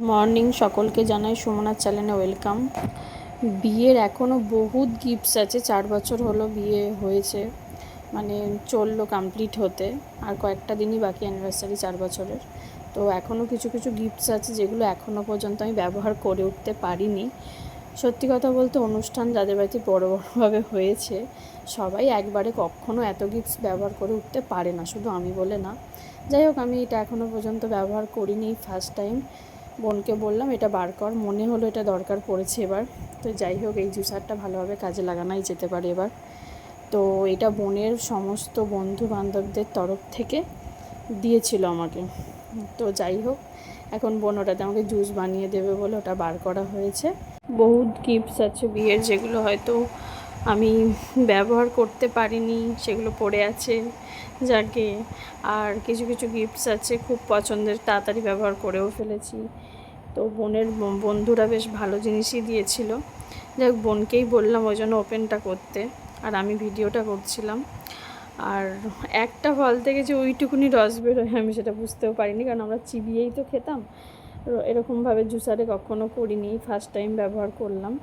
Morning, সকলকে জানাই সুমনার চ্যানেলে ওয়েলকাম। বিয়ের এখনও বহুত গিফটস আছে। 4 বছর হলো বিয়ে হয়েছে, মানে চললো কমপ্লিট হতে, আর কয়েকটা দিনই বাকি অ্যানিভার্সারি 4 বছরের। তো এখনও কিছু কিছু গিফটস আছে যেগুলো এখনও পর্যন্ত আমি ব্যবহার করে উঠতে পারিনি। সত্যি কথা বলতে, অনুষ্ঠান যাদের বাড়িতে বড় বড়োভাবে হয়েছে সবাই একবারে কখনও এত গিফটস ব্যবহার করে উঠতে পারে না, শুধু আমি বলে না। যাই হোক, আমি এটা এখনও পর্যন্ত ব্যবহার করিনি, ফার্স্ট টাইম। বোনকে বললাম এটা বার কর, মনে হলো এটা দরকার পড়েছে এবার। তো যাই হোক, এই জুসারটা ভালোভাবে কাজে লাগানোই যেতে পারে এবার। তো এটা বোনের সমস্ত বন্ধু বান্ধবদের তরফ থেকে দিয়েছিল আমাকে। তো যাই হোক, এখন বোন ওটাতে আমাকে জুস বানিয়ে দেবে বলে ওটা বার করা হয়েছে। বহুত গিফটস আছে বিয়ের, যেগুলো হয়তো আমি ব্যবহার করতে পারিনি, সেগুলো পড়ে আছে যাকে। আর কিছু কিছু গিফটস আছে খুব পছন্দের, তাড়াতাড়ি ব্যবহার করেও ফেলেছি। তো বোনের বন্ধুরা বেশ ভালো জিনিসই দিয়েছিল। যাই হোক, বোনকেই বললাম ওই জন্য ওপেনটা করতে, আর আমি ভিডিওটা করছিলাম। আর একটা ফল থেকে যে ওইটুকুনি রস বেরোয় আমি সেটা বুঝতেও পারিনি, কারণ আমরা চিবিয়েই তো খেতাম। এরকমভাবে জুসারে কখনো করিনি, ফার্স্ট টাইম ব্যবহার করলাম।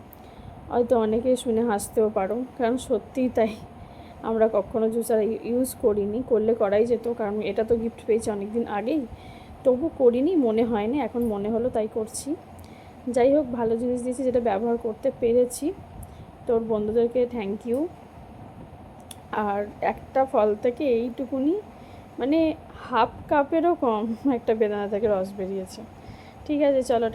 হয়তো অনেকেই শুনে হাসতেও পারো, কারণ সত্যিই তাই। আমরা কখনো জুসার ইউজ করিনি, করলে করাই যেত, কারণ এটা তো গিফট পেয়েছি অনেক দিন আগেই। তবু করিনি, মনে হয়নি, এখন মনে হলো তাই করছি। যাই হোক, ভালো জিনিস দিয়েছি যেটা ব্যবহার করতে পেরেছি। তোর বন্ধুদেরকে থ্যাংক ইউ। আর একটা ফল থেকে এইটুকুনি, মানে হাফ কাপেরও কম একটা বেদানা থেকে রস বেরিয়েছে। ঠিক আছে, চলো।